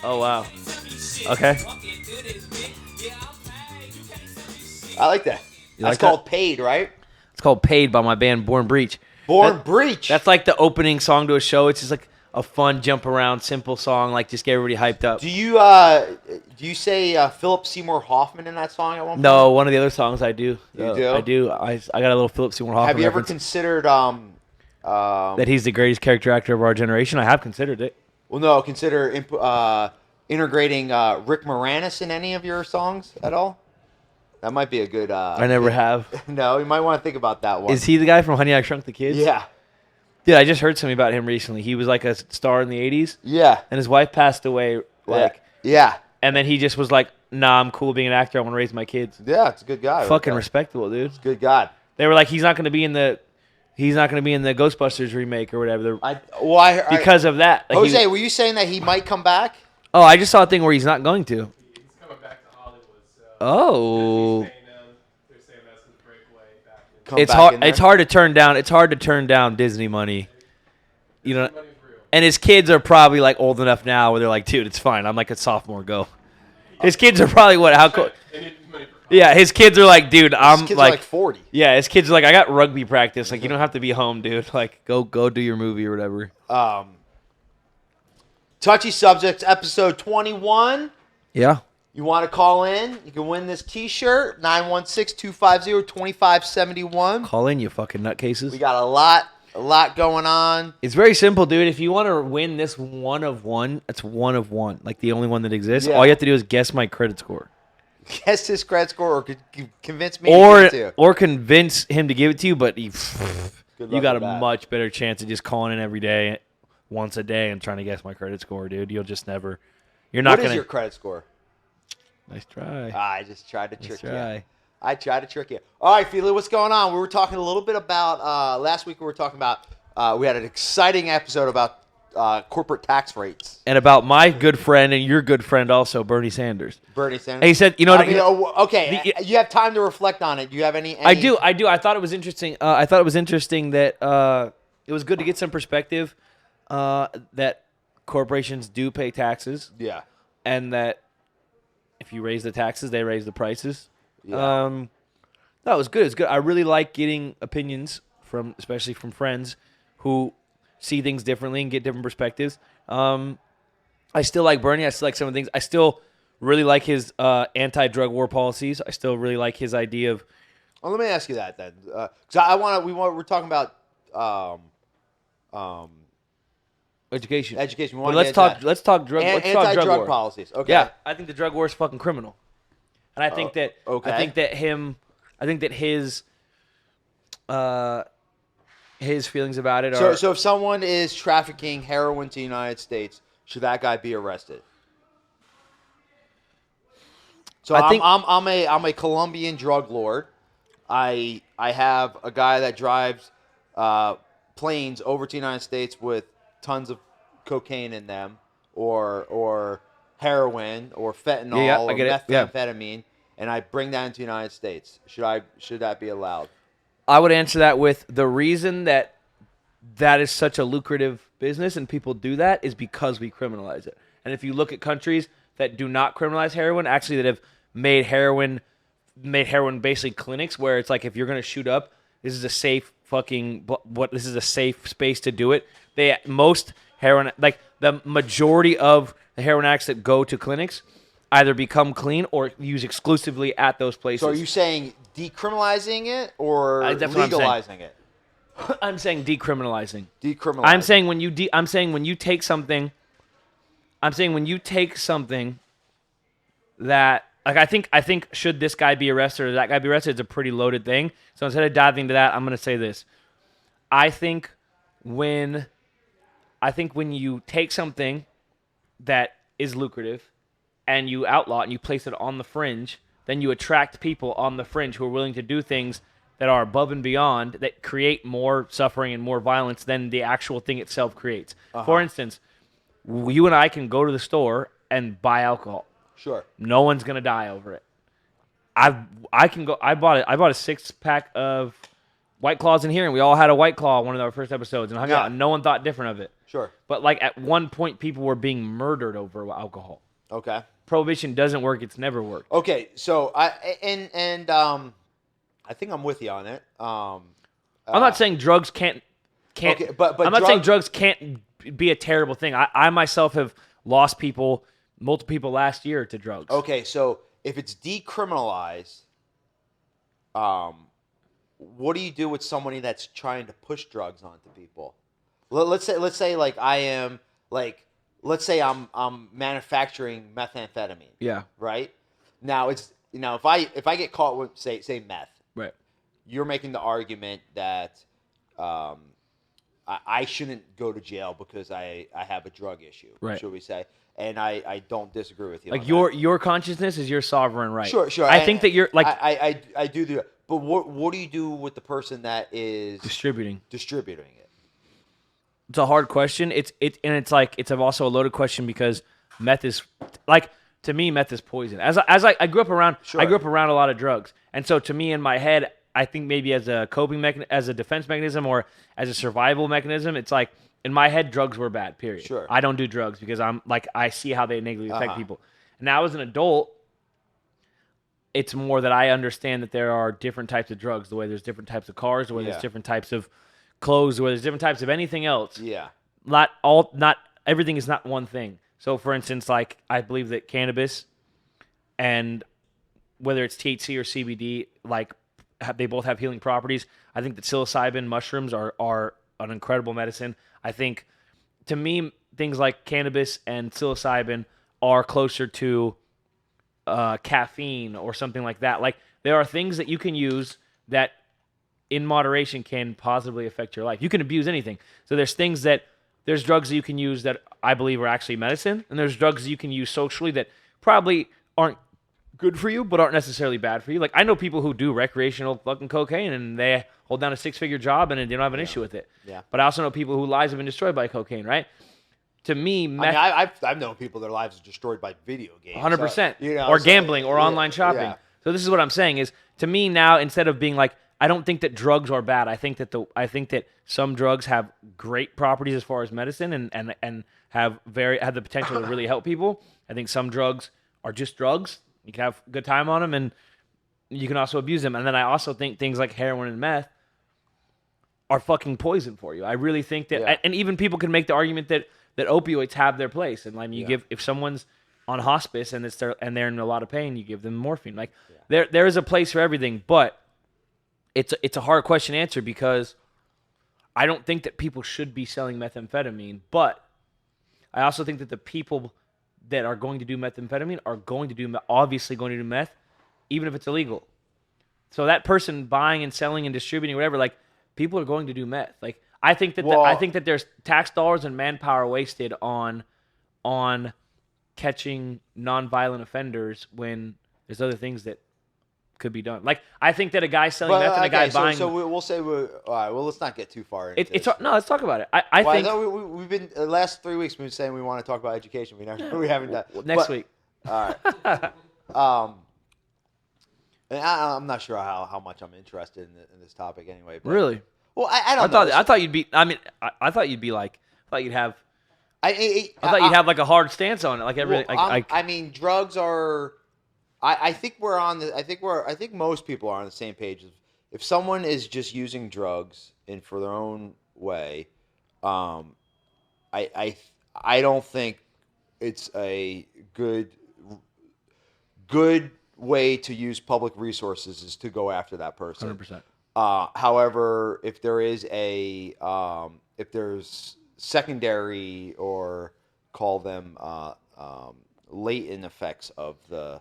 Oh, wow. Okay. I like that. You That's like called that? Paid, right? It's called Paid by my band Born Breach. Born That- Breach. That's like the opening song to a show. It's just like a fun jump around, simple song, like just get everybody hyped up. Do you say Philip Seymour Hoffman in that song at one point? No, one of the other songs I do. You do? I do. I got a little Philip Seymour Hoffman Have you ever reference. considered That he's the greatest character actor of our generation? I have considered it. well, no, consider integrating Rick Moranis in any of your songs at all? That might be a good. I never have. No, you might want to think about that one. Is he the guy from Honey, I Shrunk the Kids? Yeah, Dude, I just heard something about him recently. He was like a star in the 80s, yeah, and his wife passed away, yeah. and then he just was like, nah, I'm cool being an actor. I want to raise my kids. Yeah, it's a good guy. Fucking right respectable, dude. there. Good guy. They were like, he's not going to be in the Ghostbusters remake or whatever. Because of that. Like, Jose, were you saying that he might come back? Oh, I just saw a thing where he's not going to. He's coming back to Hollywood. So Oh. they're saying that's his breakaway back in. Come It's back hard. in there? It's hard to turn down. It's hard to turn down Disney money. You know, Money's real. and his kids are probably like old enough now where they're like, dude, it's fine. I'm like a sophomore. Go. His kids are probably what? How cool? They need money for college. Yeah, his kids are like, dude, I'm His kids like, are like 40. yeah, his kids are like, I got rugby practice. Like, you don't have to be home, dude. Like, go do your movie or whatever. Touchy Subjects, episode 21. Yeah. You want to call in? You can win this T-shirt, 916-250-2571. Call in, you fucking nutcases. We got a lot going on. It's very simple, dude. If you want to win this one of one, it's one of one, like the only one that exists. Yeah. All you have to do is guess my credit score, Guess his credit score or convince me to give it to you. or convince him to give it to you. But you Good got luck a with that. much better chance of just calling in every day, once a day, and trying to guess my credit score, dude. You'll just never. You're not What gonna. is your credit score? Nice try. I just tried to Nice trick you. try. I tried to trick you. All right, Fili, what's going on? We were talking a little bit about last week. We were talking about we had an exciting episode about corporate tax rates. And about my good friend and your good friend also, Bernie Sanders. Bernie Sanders. And he said, you know what? Okay, you have time to reflect on it. Do you have any? I do. I thought it was interesting. I thought it was interesting that it was good to get some perspective that corporations do pay taxes, Yeah. and that if you raise the taxes, they raise the prices. Yeah. That was good. It was good. I really like getting opinions especially from friends who see things differently and get different perspectives. I still like Bernie. I still like some of the things. I still really like his anti-drug war policies. I still really like his idea of. Well, let me ask you that then, because we're talking about Education. education. We But wanna let's get into talk. that. Let's talk drug. Let's talk drug Anti-drug war. policies. Okay. Yeah, I think the drug war is fucking criminal, and I think that. okay. I think that his feelings about it are. So if someone is trafficking heroin to the United States, should that guy be arrested? So I think- I'm a Colombian drug lord. I have a guy that drives planes over to the United States with tons of cocaine in them, or heroin, or fentanyl, Yeah, I or get it. Yeah. methamphetamine, and I bring that into the United States. Should that be allowed? I would answer that with the reason that is such a lucrative business and people do that is because we criminalize it. And if you look at countries that do not criminalize heroin, actually that have made heroin basically clinics where it's like if you're going to shoot up, this is a safe this is a safe space to do it. Most heroin, like the majority of the heroin addicts that go to clinics either become clean or use exclusively at those places. So are you saying decriminalizing it or That's what I'm saying. legalizing it? I'm saying decriminalizing. Decriminalizing. I'm saying when you take something that like I think should this guy be arrested or that guy be arrested, it's a pretty loaded thing. So instead of diving into that, I'm gonna say this. I think when you take something that is lucrative and you outlaw it and you place it on the fringe, then you attract people on the fringe who are willing to do things that are above and beyond that create more suffering and more violence than the actual thing itself creates. For instance, you and I can go to the store and buy alcohol. Sure. No one's gonna die over it. I bought a 6-pack of White Claws in here, and we all had a White Claw one of our first episodes, and hung out, and no one thought different of it. Sure. But like at one point, people were being murdered over alcohol. Okay. Prohibition doesn't work. It's never worked. Okay. So I think I'm with you on it. I'm not saying drugs can't. Okay, but I'm not saying drugs can't be a terrible thing. I myself have lost multiple people last year to drugs. Okay, so if it's decriminalized, what do you do with somebody that's trying to push drugs onto people? Let's say like I am like let's say I'm manufacturing methamphetamine. Yeah. Right. Now if I get caught with say meth, Right. you're making the argument that I shouldn't go to jail because I have a drug issue. Right. Should we say? And I don't disagree with you. Like on your consciousness is your sovereign right. Sure. I think that you're like I do the. But what do you do with the person that is distributing it? It's a hard question. It's also a loaded question because meth is like, to me, meth is poison. As I grew up around, Sure. I grew up around a lot of drugs, and so to me in my head, I think maybe as a coping mechanism, as a defense mechanism, or as a survival mechanism, it's like in my head, drugs were bad. Period. Sure. I don't do drugs because I'm like I see how they negatively affect people. Now as an adult, it's more that I understand that there are different types of drugs. The way there's different types of cars, the way there's different types of clothes, the way there's different types of anything else. Yeah. Not everything is not one thing. So for instance, like I believe that cannabis and whether it's THC or CBD, like they both have healing properties. I think that psilocybin mushrooms are an incredible medicine. I think to me things like cannabis and psilocybin are closer to caffeine or something like that. Like there are things that you can use that in moderation can positively affect your life. You can abuse anything. So there's drugs that you can use that I believe are actually medicine, and there's drugs that you can use socially that probably aren't good for you, but aren't necessarily bad for you. Like I know people who do recreational fucking cocaine and they hold down a 6-figure job and they don't have an issue with it. Yeah. But I also know people whose lives have been destroyed by cocaine, right? To me, meth, I've known people their lives are destroyed by video games. 100%. Or gambling or online shopping. Yeah. So this is what I'm saying is, to me now, instead of being like, I don't think that drugs are bad. I think that some drugs have great properties as far as medicine and have the potential to really help people. I think some drugs are just drugs. You can have a good time on them, and you can also abuse them. And then I also think things like heroin and meth are fucking poison for you. I really think that, and even people can make the argument that opioids have their place. And like if someone's on hospice and they're in a lot of pain, you give them morphine. Like there is a place for everything, but it's a hard question to answer because I don't think that people should be selling methamphetamine, but I also think that the people that are going to do methamphetamine are obviously going to do meth, even if it's illegal. So that person buying and selling and distributing whatever, like people are going to do meth. Like I think that there's tax dollars and manpower wasted on catching nonviolent offenders when there's other things that could be done. Like I think that a guy selling meth and a guy buying. So we'll say all right. Well, let's not get too far into this. Let's talk about it. I think we've been the last 3 weeks. We've been saying we want to talk about education. We haven't done next week. All right. And I'm not sure how much I'm interested in this topic anyway. But, really? Well, I don't know. I thought you'd be. I mean, I thought you'd be like. I thought you'd have. I thought you'd have like a hard stance on it, like everything. I mean, drugs are. I think we're on the. I think most people are on the same page. If someone is just using drugs and for their own way, I don't think it's a good way to use public resources is to go after that person. 100%. However, if there's secondary or call them latent effects of the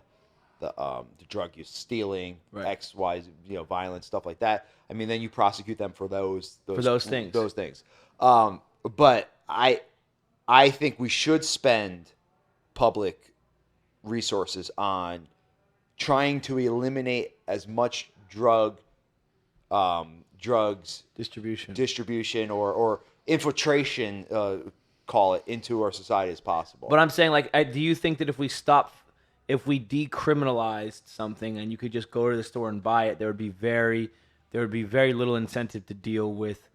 drug use, stealing, right. X, Y, violence, stuff like that. I mean, then you prosecute them for those things. Those things. But I think we should spend public resources on trying to eliminate as much drugs distribution or infiltration, call it, into our society as possible. But I'm saying, like, do you think that if we decriminalized something and you could just go to the store and buy it, there would be very little incentive to deal with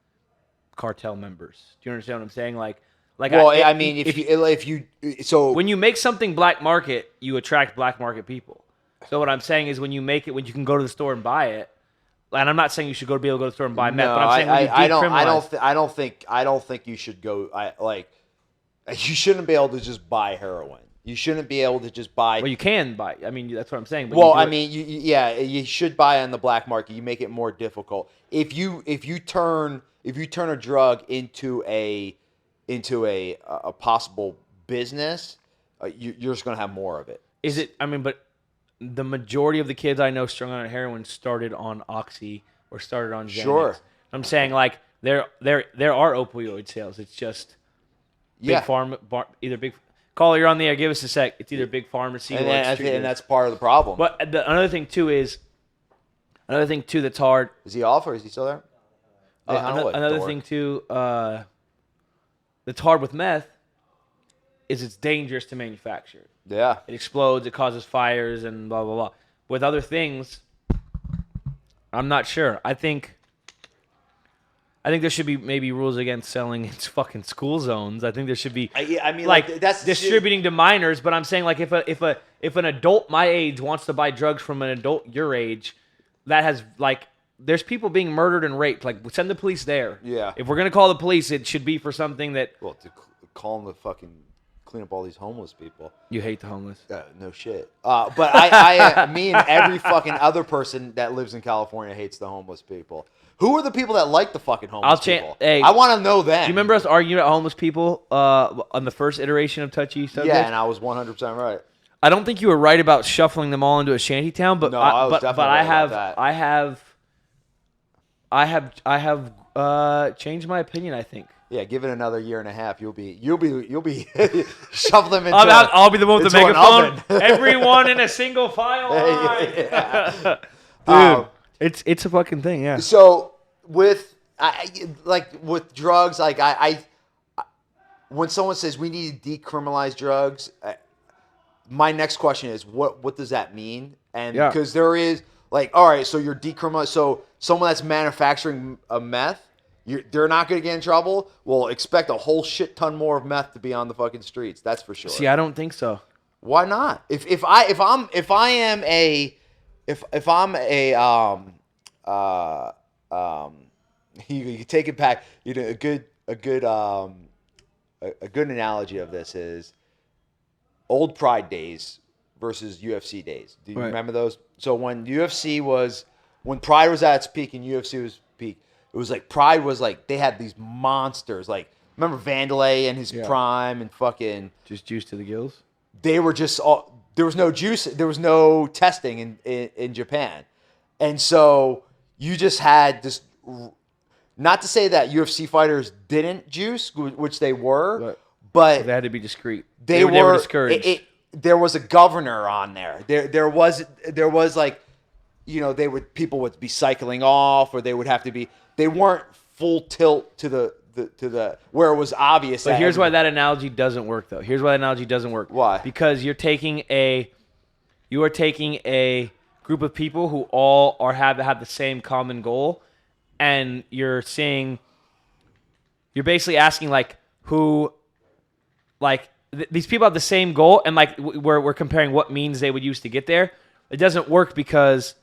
cartel members? Do you understand what I'm saying? Like Like, Well, I mean, if you so when you make something black market, you attract black market people. So what I'm saying is when you make it, when you can go to the store and buy it, and I'm not saying you should be able to go to the store and buy meth, but I'm saying when you decriminalize, I don't think you should go. You shouldn't be able to just buy heroin. You shouldn't be able to just buy. well, you can buy. I mean, that's what I'm saying. But Well, you do I it- mean, you should buy on the black market. You make it more difficult. If you turn a drug into a possible business, you're just gonna have more of it. is it? I mean, but the majority of the kids I know strung on heroin started on Oxy or started on Xanax. Sure. I'm saying like there are opioid sales. It's just big either big. Caller, you're on the air. Give us a sec. It's either big pharmacy or and that's part of the problem. But another thing too that's hard. Is he off or is he still there? Hey, I don't know, Another dork. thing too that's hard with meth is it's dangerous to manufacture. Yeah. It explodes. It causes fires and blah blah blah. With other things, I'm not sure. I think there should be maybe rules against selling in fucking school zones. I think there should be. I mean, like that's distributing to minors. But I'm saying like if an adult my age wants to buy drugs from an adult your age, that has like there's people being murdered and raped. Like send the police there. Yeah. If we're gonna call the police, it should be for something that Well, to call him to fucking clean up all these homeless people. you hate the homeless. No shit. But me and every fucking other person that lives in California hates the homeless people. Who are the people that like the fucking homeless people? Hey, I want to know them. Do you remember us arguing about homeless people on the first iteration of Touchy subject? Yeah, and I was 100% right. I don't think you were right about shuffling them all into a shanty town, but No, I was definitely right about that. I have changed my opinion. I think Yeah, give it another year and a half. You'll be shove them into. I'll be the one with the into an megaphone. oven. Everyone in a single file line. Yeah. Dude, it's a fucking thing. Yeah. So with drugs, when someone says we need to decriminalize drugs, my next question is what does that mean? And Yeah. because there is all right, so you're decriminalized. So someone that's manufacturing a meth, they're not going to get in trouble. Well, expect a whole shit ton more of meth to be on the fucking streets. That's for sure. See, I don't think so. Why not? If I'm a you take it back. You know, a good analogy of this is old Pride days versus UFC days. Do you Right. remember those? So when Pride was at its peak and UFC was peak, it was like Pride was like they had these monsters. Like remember Vandalay in his prime and fucking Just juice to the gills. they were just all, there was no juice, there was no testing in Japan. And so you just had this, not to say that UFC fighters didn't juice, which they were, Right. but They had to be discreet. they were were discouraged. There was a governor on there. There was like, you know, people would be cycling off, or they would have to be. They weren't full tilt to the where it was obvious. But here's why that analogy doesn't work, though. Here's why that analogy doesn't work. Why? Because you are taking a group of people who all have the same common goal, and you're basically asking these people have the same goal, and we're comparing what means they would use to get there. It doesn't work because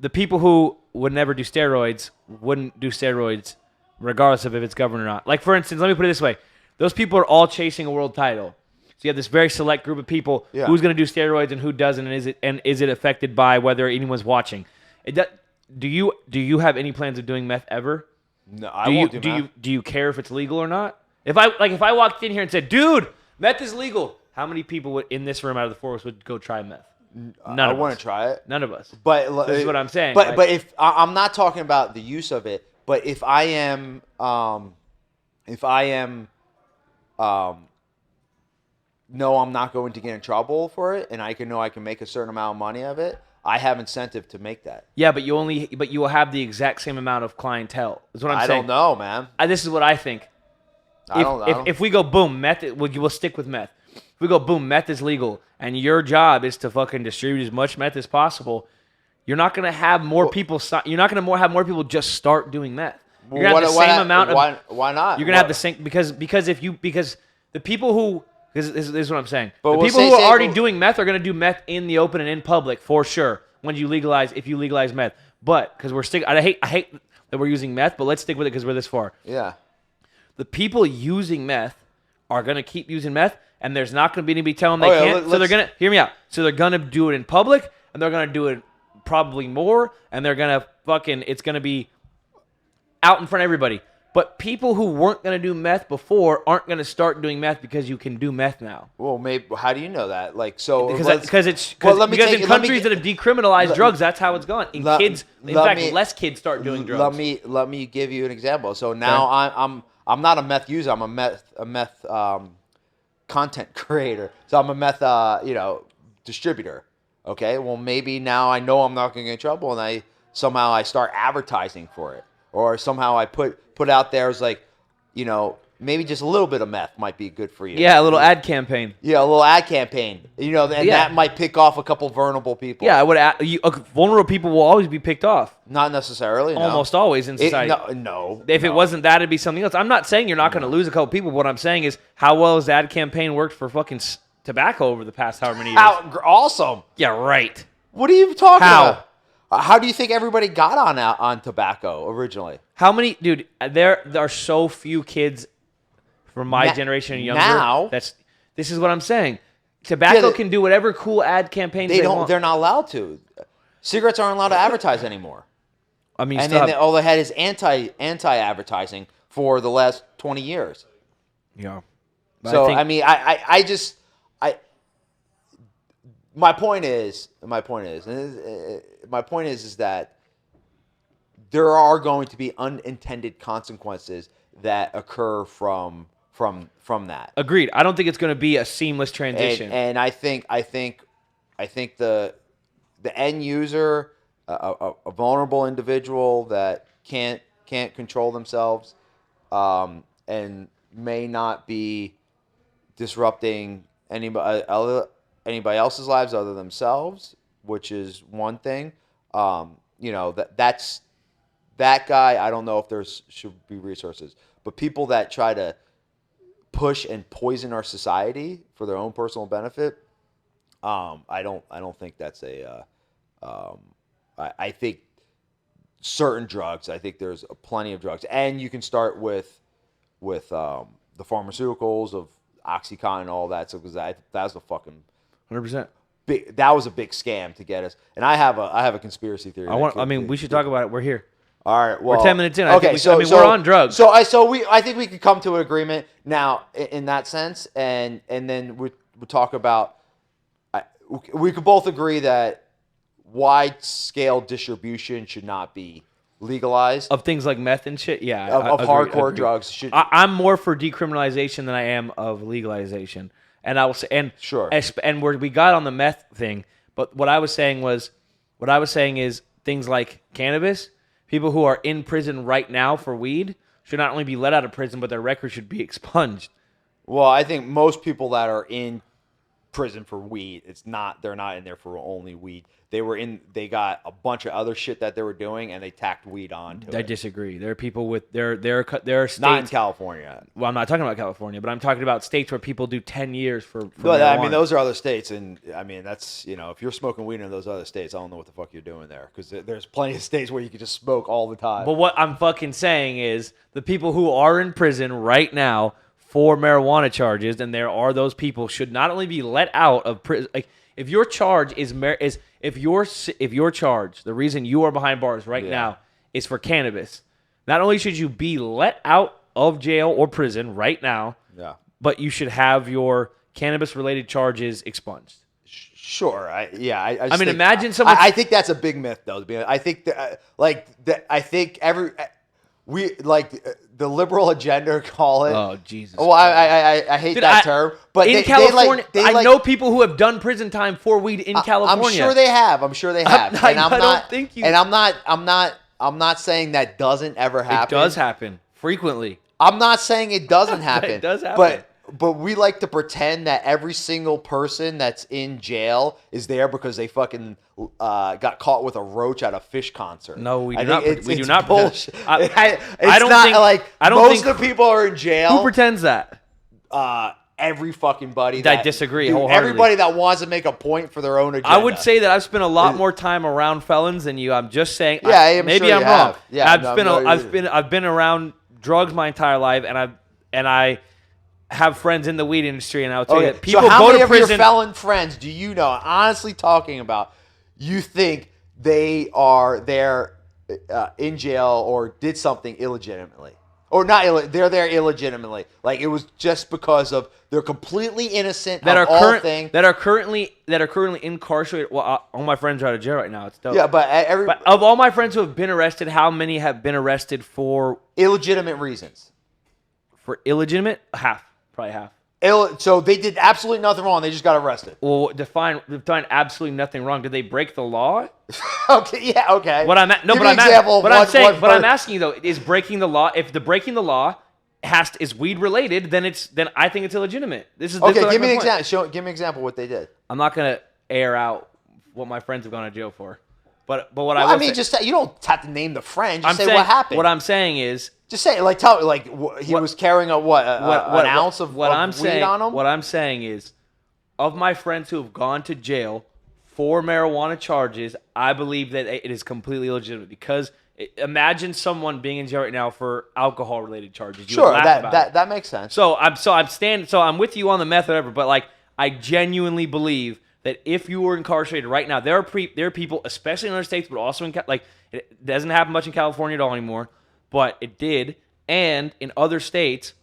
the people who would never do steroids wouldn't do steroids regardless of if it's governed or not. Like, for instance, let me put it this way. Those people are all chasing a world title. So you have this very select group of people who's going to do steroids and who doesn't, and is it affected by whether anyone's watching? Do you have any plans of doing meth ever? No, I won't do meth. Do you care if it's legal or not? If I walked in here and said, "Dude, meth is legal," how many people in this room out of the four of us would go try meth? None I of want us. to try it. None of us. But This is what I'm saying. But if I'm not talking about the use of it, but if I am no, I'm not going to get in trouble for it, and I can make a certain amount of money of it. I have incentive to make that. Yeah, but you will have the exact same amount of clientele. Is what I'm I saying. don't know, man. This is what I think. If we go boom, meth, we'll stick with meth. If we go boom, meth is legal, and your job is to fucking distribute as much meth as possible, you're not gonna have more people. You're not gonna have more people just start doing meth. You're gonna have the same amount of. Why not? You're gonna have the same because the people who this is what I'm saying. But The we'll people say- who are say- already doing meth are gonna do meth in the open and in public for sure. When if you legalize meth, but because I hate that we're using meth, but let's stick with it because we're this far. Yeah. The people using meth are gonna keep using meth, and there's not gonna be anybody telling them Oh, they yeah, can't. So they're gonna hear me out. So they're gonna do it in public, and they're gonna do it probably more, and they're gonna it's gonna be out in front of everybody. But people who weren't going to do meth before aren't going to start doing meth because you can do meth now. Well, maybe. How do you know that? Like, so Because let me because take- in let me countries get- that have decriminalized drugs, that's how it's gone. In fact, less kids start doing drugs. Let me give you an example. So now I'm not a meth user. I'm a meth content creator. So I'm a meth distributor. Okay. Well, maybe now I know I'm not going to get in trouble, and I start advertising for it, or somehow I put out there as like, maybe just a little bit of meth might be good for you. Yeah, a little ad campaign. Yeah, a little ad campaign. And that might pick off a couple vulnerable people. Yeah, vulnerable people will always be picked off. Not necessarily. No. Almost always in society. No. If it wasn't that, it'd be something else. I'm not saying you're not going to lose a couple people. What I'm saying is how well has the ad campaign worked for fucking tobacco over the past however many years? Awesome. Yeah, right. What are you talking How? about? How do you think everybody got on tobacco originally? How many, dude? There are so few kids from my generation and younger. Now, this is what I'm saying. Tobacco Yeah, can do whatever cool ad campaigns they want. They're not allowed to. Cigarettes aren't allowed to advertise anymore. I mean, And then all they had is anti-advertising for the last 20 years. yeah. So my point is that there are going to be unintended consequences that occur from that. Agreed. I don't think it's going to be a seamless transition. And I think the end user, a vulnerable individual that can't control themselves, and may not be disrupting anybody else's lives other than themselves, which is one thing. That guy. I don't know if should be resources, but people that try to push and poison our society for their own personal benefit, I don't think that's I think certain drugs. I think there's plenty of drugs, and you can start with the pharmaceuticals of OxyContin and all that. So because that was a fucking 100%. big. That was a big scam to get us. And I have a conspiracy theory. We should talk about it. We're here. All right. Well, We're 10 minutes in. Okay. We're on drugs. I think we could come to an agreement now in that sense, and then we talk about. We could both agree that wide scale distribution should not be legalized Of things like meth and shit, yeah. of I hardcore agree. drugs. Should I'm more for decriminalization than I am of legalization. And I will say, Sure. And where we got on the meth thing, but what I was saying is things like cannabis. People who are in prison right now for weed should not only be let out of prison, but their record should be expunged. Well, I think most people that are in prison for weed, they're not in there for only weed. They got a bunch of other shit that they were doing, and they tacked weed on to it. I disagree. There are people with there are states. Not in California. Well, I'm not talking about California, but I'm talking about states where people do 10 years for But I mean, marijuana. those are other states, and I mean, that's if you're smoking weed in those other states, I don't know what the fuck you're doing there, because there's plenty of states where you can just smoke all the time. But what I'm fucking saying is the people who are in prison right now for marijuana charges, and there are those people, should not only be let out of prison. Like, if your charge if your charge, the reason you are behind bars right now is for cannabis, not only should you be let out of jail or prison right now, but you should have your cannabis-related charges expunged. Sure, I mean, imagine someone. I think that's a big myth, though. I think I think the liberal agenda call it. Oh Jesus! Well, I hate that term, but in California, I know people who have done prison time for weed in California. I'm sure they have. I don't think you. And I'm not saying that doesn't ever happen. It does happen frequently. I'm not saying it doesn't happen. It does happen. but we like to pretend that every single person that's in jail is there because they fucking got caught with a roach at a Fish concert. No, we do I not. think We do it's not. bullshit. I It's don't not think. like I don't most think. of the people are in jail. Who pretends that? Every fucking buddy. I disagree wholeheartedly. Everybody that wants to make a point for their own agenda. I would say that I've spent a lot more time around felons than you. I'm just saying. Yeah, I'm maybe sure I'm you wrong. have. Yeah, I've been around drugs my entire life, and I have friends in the weed industry, and I'll tell you that people so how go many to of prison. your felon friends do you know? Honestly, talking about, you think they are there in jail or did something illegitimately, or not? They're there illegitimately. Like it was just because of they're completely innocent that of are all current, things. that are currently incarcerated. Well, all my friends are out of jail right now. It's dope. Yeah, but But of all my friends who have been arrested, how many have been arrested for illegitimate reasons. illegitimate? Half, probably half. So they did absolutely nothing wrong. They just got arrested. Well, define absolutely nothing wrong. Did they break the law? Okay, yeah, okay. What I'm Give me an example of what I'm asking you though is breaking the law. If the breaking the law is weed related, then I think it's illegitimate. This is okay. like Give me my an point. example. Give me an example of what they did. I'm not gonna air out what my friends have gone to jail for, but what Well, I I will mean, say, just you don't have to name the friend. Just I'm say saying, what happened. What I'm saying is just say like tell like he was carrying an ounce of weed on him. What I'm saying is, of my friends who have gone to jail for marijuana charges, I believe that it is completely illegitimate because imagine someone being in jail right now for alcohol related charges. You would Sure, laugh about it. that makes sense. So I'm with you on the method, whatever. But like, I genuinely believe that if you were incarcerated right now, there are people, especially in other states, but also in like it doesn't happen much in California at all anymore, but it did, and in other states,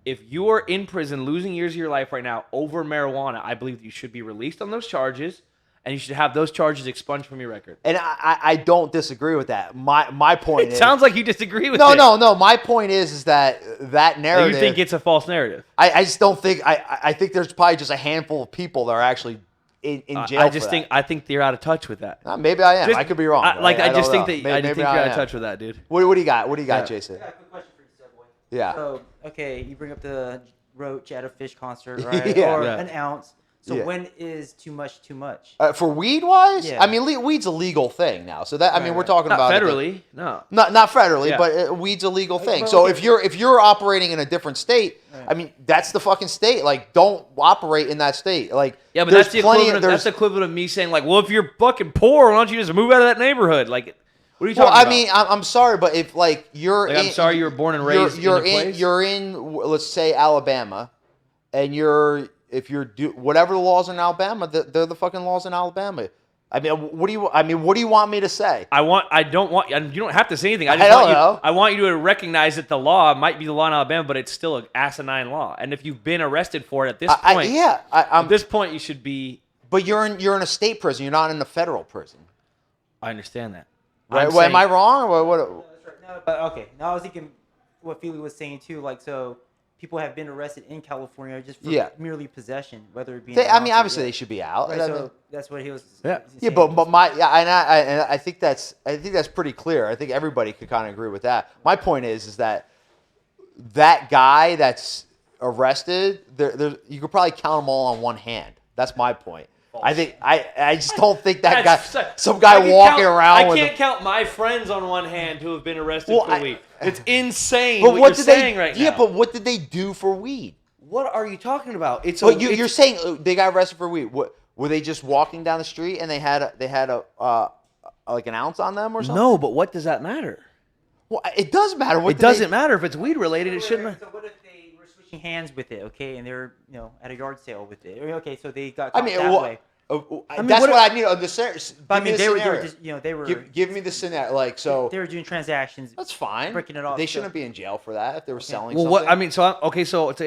if you are in prison losing years of your life right now over marijuana, I believe you should be released on those charges, and you should have those charges expunged from your record. And I don't disagree with that. My point It is sounds like you disagree with it. no. My point is that narrative. You think it's a false narrative. I just don't think I think there's probably just a handful of people that are actually in jail. I think you're out of touch with that. Maybe I am. I could be wrong. I don't just think know. that I just think you're out of touch with that, dude. What do you got? What do you got, Yeah. Jason? I got a quick question for you, Studboy. Yeah. So, okay, you bring up the roach at a Fish concert, right? Yeah. Or Yeah. an ounce. So Yeah. when is too much too much? For weed wise, Yeah. I mean, weed's a legal thing now. So that I mean, we're talking Not about federally, no. Not federally, Yeah. but weed's a legal thing. but So okay. if you're operating in a different state, I mean, that's the fucking state. Like, don't operate in that state. Like, Yeah, but there's that's the plenty equivalent. of, That's the equivalent of me saying like, well, if you're fucking poor, why don't you just move out of that neighborhood? Like, what are you Well, talking I about? mean, I'm sorry, but if like you're, Like, I'm sorry you were born and raised you're in a place? you're in, let's say Alabama, and if you're whatever the laws in Alabama, they're the fucking laws in Alabama. I mean, what do you want me to say? I don't want. And you don't have to say anything. I I don't know. I want you to recognize that the law might be the law in Alabama, but it's still an asinine law. And if you've been arrested for it at this point, I'm at this point, you should be. But you're in a state prison. You're not in a federal prison, I understand that. right? I'm Well, am I saying- wrong? Or what? No, that's right. No, but okay. Now I was thinking what Fili was saying too. Like, so people have been arrested in California just for Yeah. merely possession, whether it be. I mean, obviously they should be out. Right, I so mean- that's what he was. Yeah. Yeah, saying. but I think that's pretty clear. I think everybody could kind of agree with that. My point is that guy that's arrested, you could probably count them all on one hand. That's my point. I think I just don't think that guy, some guy walking around. I with can't count my friends on one hand who have been arrested Well, for weed. It's insane. But what what you're did saying they? right Yeah, now. but what did they do for weed? What are you talking about? It's But you're saying they got arrested for weed. What were they just walking down the street and they had a like an ounce on them or something? no, but what does that matter? Well, it does matter. What It doesn't matter if it's weed related. It shouldn't. So what if they were switching hands with it? Okay, and they're at a yard sale with it. Okay, so they got I caught mean, that well, way. mean, that's what- what I need. The scenario. But I give me mean, the they were scenario. just they were Give me the scenario. Like so. they were doing transactions. That's fine. breaking it off, They so- shouldn't be in jail for that if they were selling Well, something. what I mean, so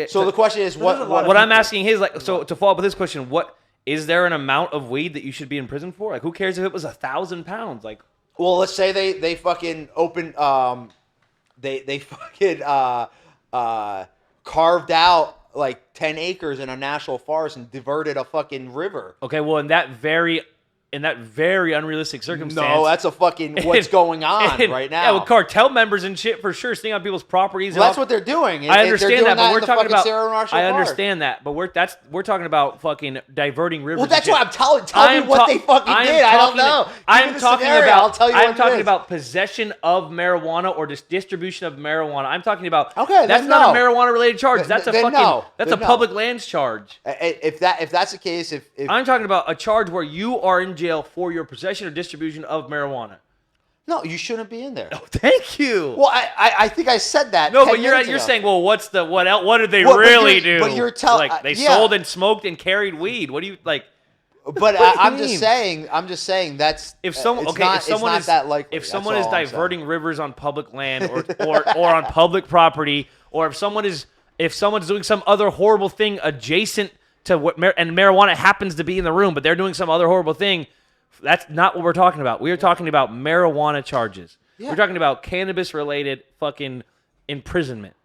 So the question is, there's a lot what? of what I'm people. asking is like, so to follow up with this question, what is there an amount of weed that you should be in prison for? Like, who cares if it was 1,000 pounds? Like, Well, let's say they fucking opened. They fucking carved out like 10 acres in a national forest and diverted a fucking river. okay, well, in that very very unrealistic circumstance. No, that's a fucking what's going on right now. Yeah, with cartel members and shit for sure, sitting on people's properties. Well, that's what they're doing. I understand that, but we're talking about. I understand that, but we're talking about fucking diverting rivers. Well, that's and what shit. I'm telling. Tell me what they fucking did. I don't know. I'm talking about. I'll tell you. I'm talking about possession of marijuana or distribution of marijuana. I'm talking about. Okay, that's then not no. a marijuana related charge. That's a Then fucking. no. That's Then a no. public lands charge. If that's the case, if I'm talking about a charge where you are in jail for your possession or distribution of marijuana. no, you shouldn't be in there. Oh, thank you. Well, I think I said that. No, 10 but you're minutes ago. saying, well, what did they Well, but really you're- do? but you're telling- like they yeah. sold and smoked and carried weed. What do you like? But What do you I'm mean? just saying. I'm just saying that's If someone it's okay, not, if someone it's is not that likely. if That's someone is all I'm saying. diverting rivers on public land or on public property, or if someone's doing some other horrible thing adjacent to what and marijuana happens to be in the room, but they're doing some other horrible thing, that's not what we're talking about. We are talking about marijuana charges. Yeah. We're talking about cannabis related fucking imprisonment.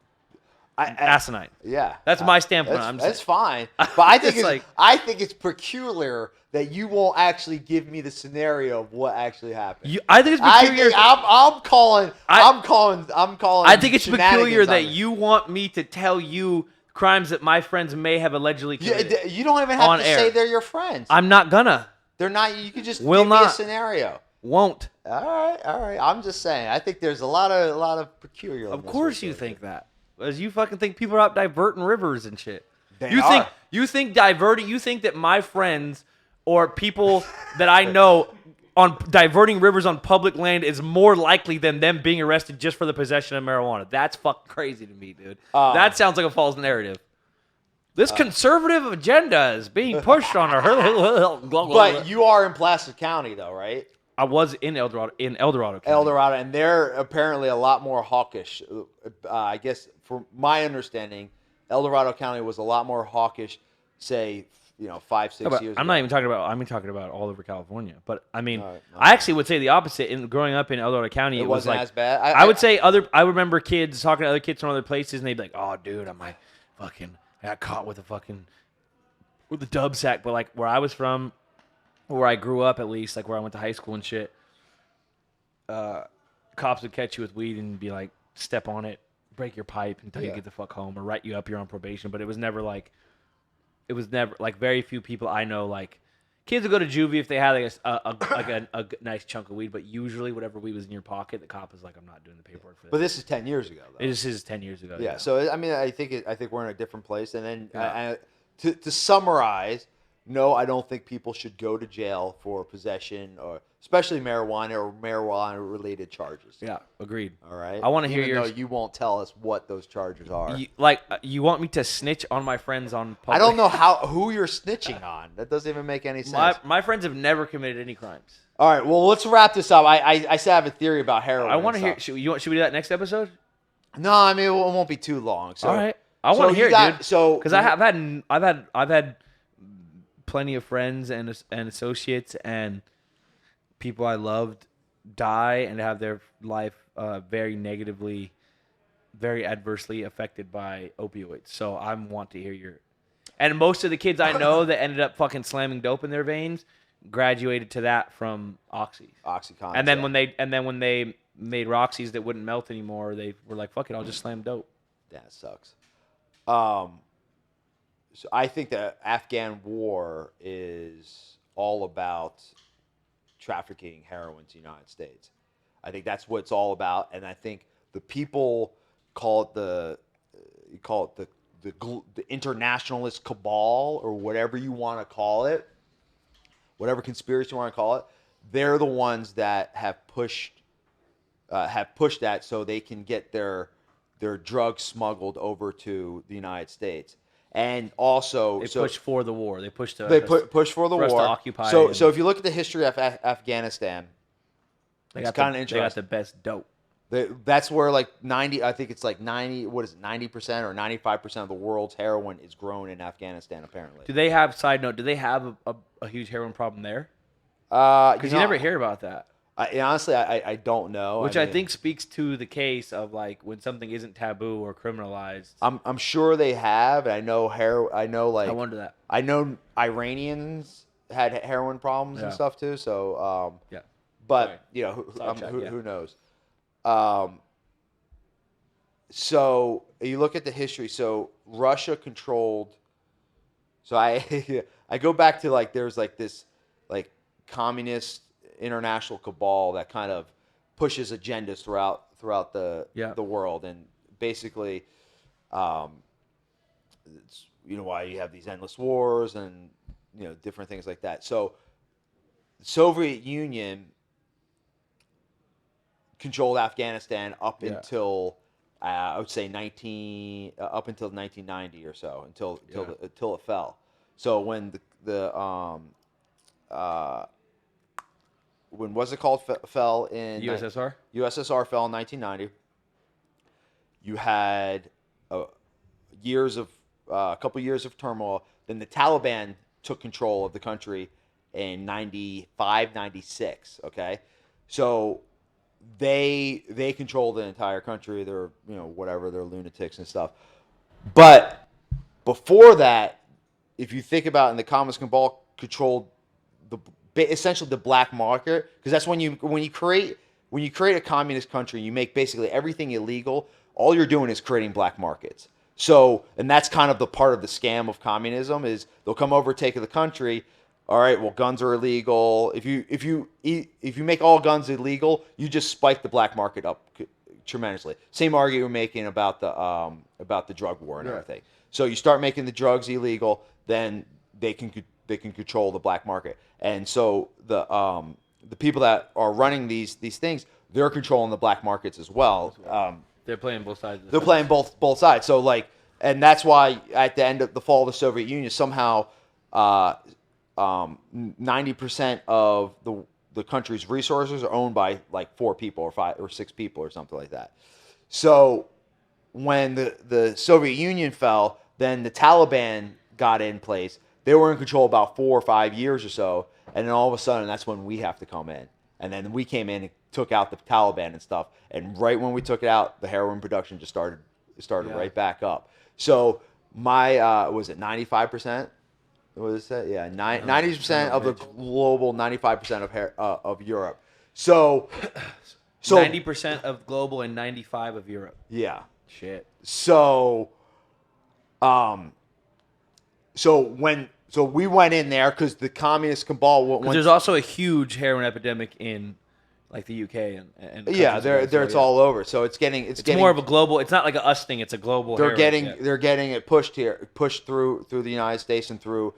Asinine. Yeah, That's my standpoint. That's fine, but I think It's I think it's peculiar that you won't actually give me the scenario of what actually happened. I think it's peculiar. I'm calling. I think it's peculiar shenanigans that on it. you want me to tell you crimes that my friends may have allegedly committed. You don't even have on to air. say they're your friends. I'm not gonna. They're not. You can just Will give me a not. scenario. Won't. All right. I'm just saying. I think there's a lot of peculiar. Of course you think that. Because you fucking think people are out diverting rivers and shit. They you are. think diverting. You think that my friends or people that I know on diverting rivers on public land is more likely than them being arrested just for the possession of marijuana. That's fucking crazy to me, dude. That sounds like a false narrative. This conservative agenda is being pushed on her. But you are in Placer County, though, right? I was in El Dorado County. El Dorado, and they're apparently a lot more hawkish. I guess, from my understanding, El Dorado County was a lot more hawkish, say, 5-6 years ago. I'm not even talking about. I'm talking about all over California. But I mean, All right. I actually would say the opposite. In growing up in El Dorado County, It was wasn't like as bad. I would say I remember kids talking to other kids from other places, and they'd be like, "Oh, dude, I got caught with a dub sack." But like where I was from, where I grew up, at least, like where I went to high school and shit, cops would catch you with weed and be like, "Step on it, break your pipe until you Yeah. get the fuck home, or write you up. You're on probation." But it was never like very few people I know, like kids would go to juvie if they had a nice chunk of weed, but usually whatever weed was in your pocket, the cop is like, "I'm not doing the paperwork for that." But this is 10 years ago, though. This is 10 years ago. Yeah. So I mean, I think we're in a different place. And then Yeah. to summarize, no, I don't think people should go to jail for possession or especially marijuana or marijuana-related charges. Yeah, agreed. All right. I wanna hear Even yours. though you won't tell us what those charges are. You want me to snitch on my friends on public? I don't know who you're snitching on. That doesn't even make any sense. My friends have never committed any crimes. All right. Well, let's wrap this up. I still have a theory about heroin. I want to and hear. stuff. Should we do that next episode? No, I mean it won't be too long. So, All right. I so want to you hear got- it, dude. So Because I've had plenty of friends and associates and people I loved die and have their life very negatively, very adversely affected by opioids. So I want to hear your. And most of the kids I know that ended up fucking slamming dope in their veins graduated to that from Oxy. OxyContin. And then when they made Roxy's that wouldn't melt anymore, they were like, "Fuck it, I'll just slam dope." Yeah, it sucks. So I think the Afghan war is all about trafficking heroin to the United States. I think that's what it's all about, and I think the people call it the internationalist cabal or whatever you want to call it, whatever conspiracy you want to call it. They're the ones that have pushed that so they can get their drugs smuggled over to the United States. And also, They pushed for the war. They pushed to push for the for us to war. occupy So, and- so if you look at the history of Afghanistan, it's kind of They got interesting. the best dope. That's where like 90, I think it's like 90. What is it? 90% or 95% of the world's heroin is grown in Afghanistan. Apparently. Do they have side note? Do they have a huge heroin problem there? Because Because you never hear about that. Honestly, I don't know. Which I mean, think speaks to the case of like when something isn't taboo or criminalized. I'm sure they have. I know I know like I wonder that. I know Iranians had heroin problems and Yeah. stuff too. So, Yeah. but Sorry. you know, Sidetrack, yeah. who knows? So you look at the history. So Russia controlled. So I I go back to like there's like this like communist international cabal that kind of pushes agendas throughout Yeah. the world, and basically, um, it's why you have these endless wars and different things like that. So the Soviet Union controlled Afghanistan up Yeah. until I would say 1990 or so until it fell. So when uh, when was it called fell in USSR. USSR fell in 1990. You had years of a couple years of turmoil. Then the Taliban took control of the country in 95, 96. Okay, so they control the entire country. They're whatever, they're lunatics and stuff. But before that, if you think about it, in the communist cabal controlled essentially the black market, because that's when you create a communist country, you make basically everything illegal. All you're doing is creating black markets. So, and that's kind of the part of the scam of communism is they'll come over, take the country. All right, well, guns are illegal. If you make all guns illegal, you just spike the black market up tremendously. Same argument we're making about the drug war and everything. So you start making the drugs illegal, then they can control the black market. And so the people that are running these things, they're controlling the black markets as well. They're playing both sides. They're playing both sides. So and that's why at the end of the fall of the Soviet Union, somehow 90% of the country's resources are owned by like 4 people or 5 or 6 people or something like that. So when the Soviet Union fell, then the Taliban got in place. They were in control about 4 or 5 years or so, and then all of a sudden, that's when we have to come in. And then we came in and took out the Taliban and stuff. And right when we took it out, the heroin production just started right back up. So my was it 95%? What did it say? Yeah, 90% of the global, 95% of Europe. So 90% of global and 95 of Europe. Yeah. Shit. So we went in there because the communist cabal. There's also a huge heroin epidemic in like the UK and yeah, it's all over. So it's getting more of a global. It's not like a us thing. It's a global. They're getting it pushed through the United States and through,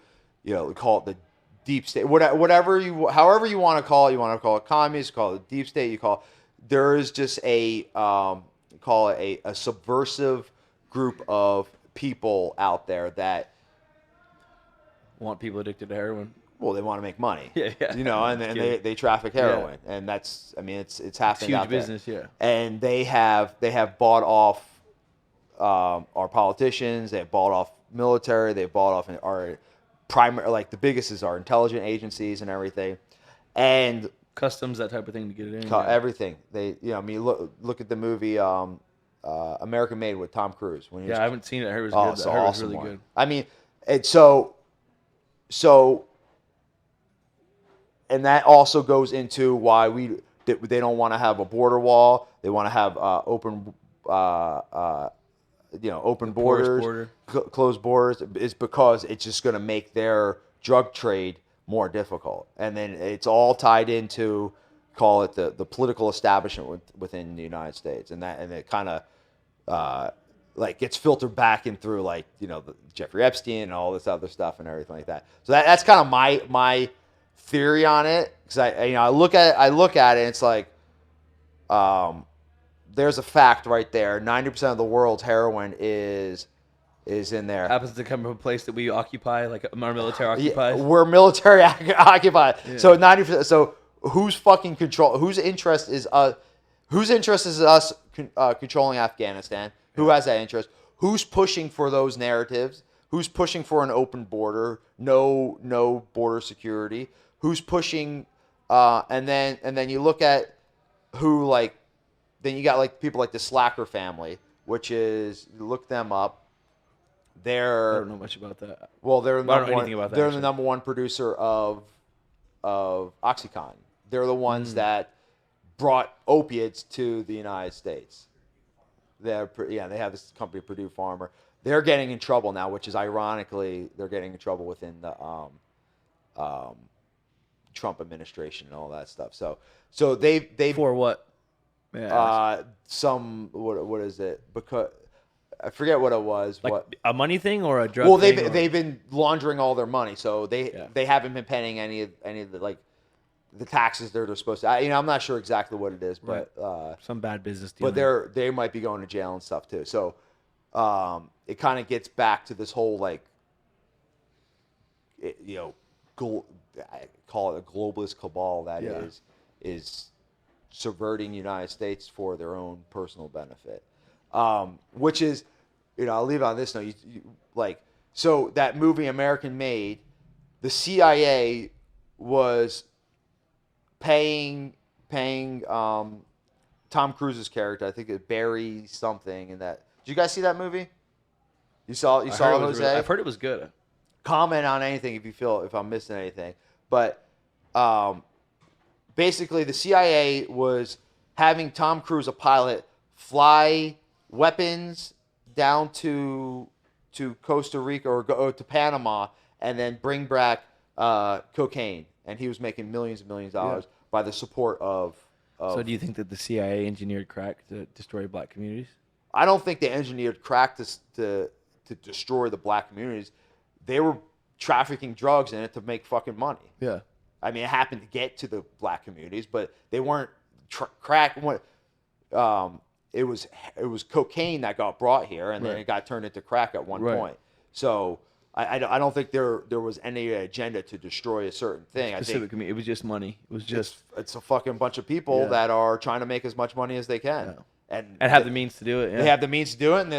we call it the deep state. However you want to call it. You want to call it communist, call it deep state. You call there is just a call it a subversive group of people out there that want people addicted to heroin. Well, they want to make money. Yeah. And they traffic heroin, and that's it's happening. It's out huge business, there. yeah. And they have bought off our politicians. They have bought off military. They've bought off our primary, like the biggest is our intelligence agencies and everything, and customs, that type of thing to get it in. Everything. They, look at the movie American Made with Tom Cruise. I haven't seen it. I heard it was good. I heard it was really good. I mean, it's so, and that also goes into why they don't want to have a border wall. They want to have open borders, closed borders. Is because it's just going to make their drug trade more difficult, and then it's all tied into, call it the political establishment within the United States, and it kind of gets filtered back in through the Jeffrey Epstein and all this other stuff and everything like that. So that's kind of my theory on it, because I look at it and it's like there's a fact right there. 90% of the world's heroin is in there. Happens to come from a place that we occupy, like our military occupies. Yeah, we're military occupied. Yeah. So 90%. So whose fucking control? Whose interest is us? Whose interest is us controlling Afghanistan? Who has that interest? Who's pushing for those narratives? Who's pushing for an open border, no border security? Who's pushing? And then you look at who then you got people like the Slacker family, which is, look them up. I They're don't know much about that. well, they're the I don't number know one, anything about that, they're actually. the number one producer of OxyContin. They're the ones that brought opiates to the United States. They have this company, Purdue Pharma. They're getting in trouble now, which is ironically they're getting in trouble within the Trump administration and all that stuff. So they For what? Yeah. what is it? Because I forget what it was. Like what a money thing or a drug Well, thing? they've been laundering all their money, so they haven't been paying any of the like the taxes they're supposed to. I'm not sure exactly what it is, but some bad business deal. but they might be going to jail and stuff too. So it kind of gets back to this whole like I call it a globalist cabal that is subverting the United States for their own personal benefit, which is, I'll leave it on this note. So that movie American Made, the CIA was paying Tom Cruise's character, I think it's Barry something, and that. Did you guys see that movie? You saw it, Jose? I've heard it was good. Comment on anything if I'm missing anything. But basically, the CIA was having Tom Cruise, a pilot, fly weapons down to Costa Rica or go to Panama, and then bring back cocaine. And he was making millions and millions of dollars by the support of. So do you think that the CIA engineered crack to destroy black communities? I don't think they engineered crack to destroy the black communities. They were trafficking drugs in it to make fucking money. Yeah. I mean, it happened to get to the black communities, but they weren't crack. It was cocaine that got brought here, and then it got turned into crack at one point. So I don't think there was any agenda to destroy a certain thing. I think It was just money. It was just it's a fucking bunch of people that are trying to make as much money as they can, and have the means to do it. Yeah. They have the means to do it, and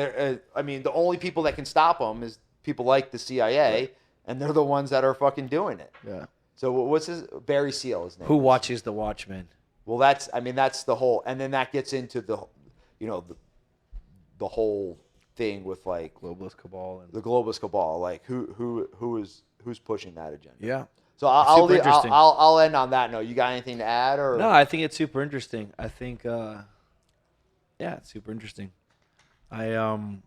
the only people that can stop them is people like the CIA, and they're the ones that are fucking doing it. Yeah. So what's Barry Seal? His name. Who watches The Watchmen? Well, that's the whole, and then that gets into the whole thing with like Globalist cabal and the globalist cabal, like who's pushing that agenda. yeah. So I'll interesting. I'll end on that note. You got anything to add or No, I think it's super interesting. I think it's super interesting. Because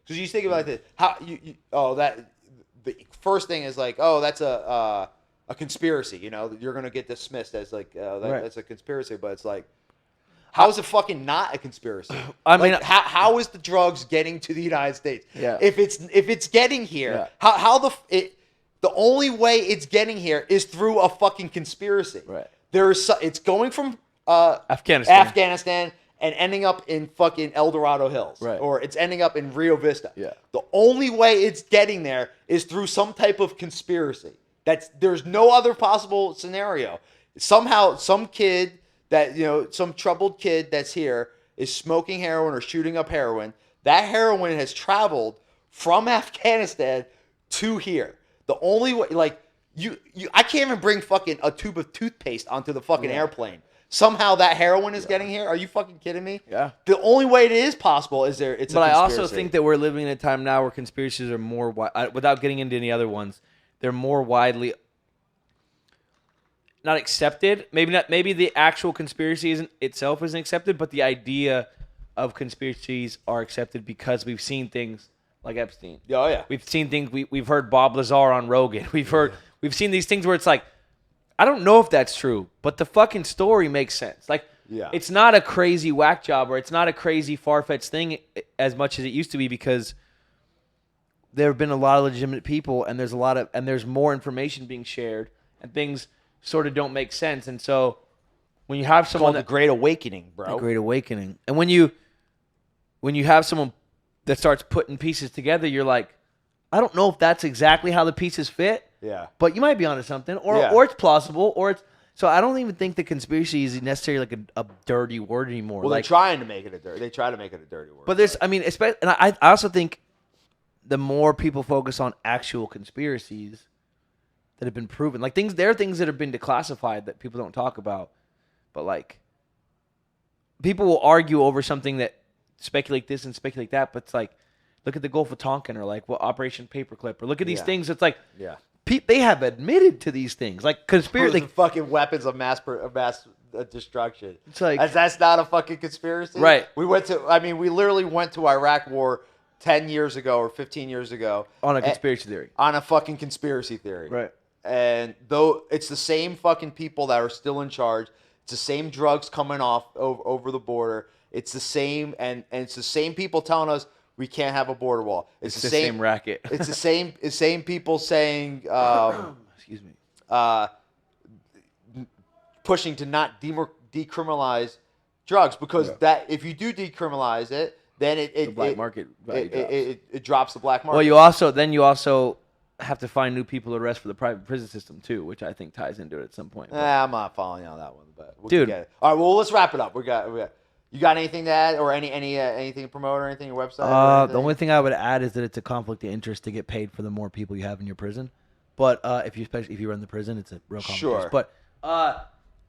you think about this, how the first thing is like, that's a conspiracy. You're gonna get dismissed as like that's a conspiracy, but it's like, how is it fucking not a conspiracy? I mean, how is the drugs getting to the United States? Yeah. If it's getting here, the only way it's getting here is through a fucking conspiracy. Right. It's going from Afghanistan and ending up in fucking El Dorado Hills. Right. Or it's ending up in Rio Vista. Yeah. The only way it's getting there is through some type of conspiracy. There's no other possible scenario. Somehow some kid some troubled kid that's here is smoking heroin or shooting up heroin. That heroin has traveled from Afghanistan to here. The only way, I can't even bring fucking a tube of toothpaste onto the fucking airplane. Somehow that heroin is getting here. Are you fucking kidding me? Yeah. The only way it is possible is there. But I also think that we're living in a time now where conspiracies are more without getting into any other ones. They're more widely not accepted. Maybe the actual conspiracy isn't accepted, but the idea of conspiracies are accepted because we've seen things like Epstein. Oh yeah. We've seen things. We've heard Bob Lazar on Rogan. We've seen these things where it's like, I don't know if that's true, but the fucking story makes sense. Like, it's not a crazy whack job or it's not a crazy far-fetched thing as much as it used to be because there have been a lot of legitimate people and there's more information being shared and things sort of don't make sense. And so when you have someone the Great Awakening, bro. The Great Awakening. And when you have someone that starts putting pieces together, you're like, I don't know if that's exactly how the pieces fit. Yeah. But you might be onto something, or it's plausible, or it's. So I don't even think the conspiracy is necessarily like a dirty word anymore. Well, like, they're trying to make it a dirty. They try to make it a dirty word. But there's, especially, and I also think the more people focus on actual conspiracies that have been proven, like there are things that have been declassified that people don't talk about, but like people will argue over something that speculate this and speculate that, but it's like Look at the Gulf of Tonkin, or like what Operation Paperclip, or look at these Yeah. things. It's like Yeah. they have admitted to these things, like conspiracy. The fucking weapons of mass destruction. It's like- that's not a fucking conspiracy, Right. We literally went to Iraq War 10 years ago or 15 years ago on a conspiracy theory. on a fucking conspiracy theory, Right. And though it's the same fucking people that are still in charge, it's the same drugs coming off over the border. It's the same, and it's the same people telling us we can't have a border wall. It's the same racket. It's the same people saying, Excuse me. pushing to not decriminalize drugs, because that if you do decriminalize it, then The black market value drops. it drops the black market. Well, you also have to find new people to arrest for the private prison system too, which I think ties into it at some point. But- I'm not following you on that one, but we'll Dude. get it. All right, well, let's wrap it up. We got. You got anything to add, or anything to promote, or anything your website? Or anything? The only thing I would add is that it's a conflict of interest to get paid for the more people you have in your prison. But especially if you run the prison, it's a real conflict. Sure. But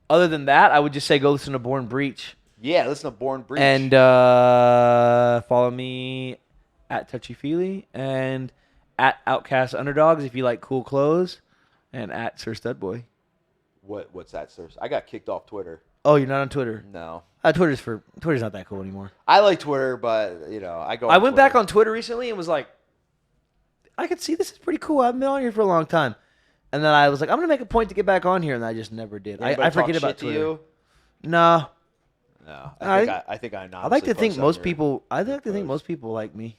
other than that, I would just say go listen to Born Breach Yeah, listen to Born Breach. and follow me at Touchy Fili and at Outcast Underdogs if you like cool clothes, and at Sir Studboy. What's that, sir? I got kicked off Twitter. Oh, you're not on Twitter? No, Twitter's not that cool anymore. I like Twitter, but I went back on Twitter recently and was like, I could see this is pretty cool. I've been on here for a long time. And then I was like, I'm going to make a point to get back on here, and I just never did. I forget about Twitter. You? No. No, I I think I know. I like to think most people like me.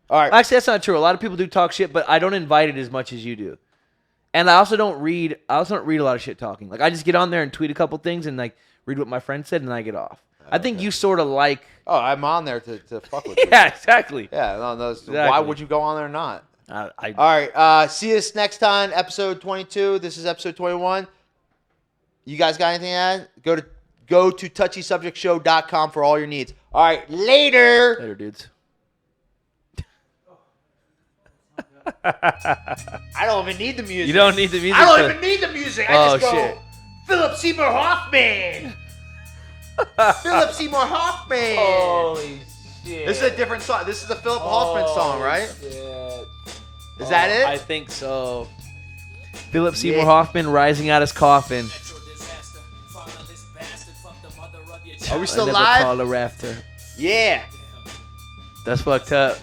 All right. Actually, that's not true. A lot of people do talk shit, but I don't invite it as much as you do. And I also don't read a lot of shit talking. Like I just get on there and tweet a couple things and like read what my friend said, and I get off. I think you sort of like. Oh, I'm on there to fuck with you. Yeah, exactly. Yeah, no, why Exactly. would you go on there or not? I All right. See us next time, episode 22. This is episode 21. You guys got anything to add? Go to touchysubjectshow.com for all your needs. All right. later, dudes. I don't even need the music. You don't need the music. I don't even need the music. I Oh, just go, shit. Philip Seymour Hoffman. Philip Seymour Hoffman. Holy shit. This is a different song. This is a Philip Hoffman song, right? Is that it? I think so. Philip Seymour Yeah. Hoffman rising out his coffin. Are we still I never live? called a rafter. Yeah. That's fucked up.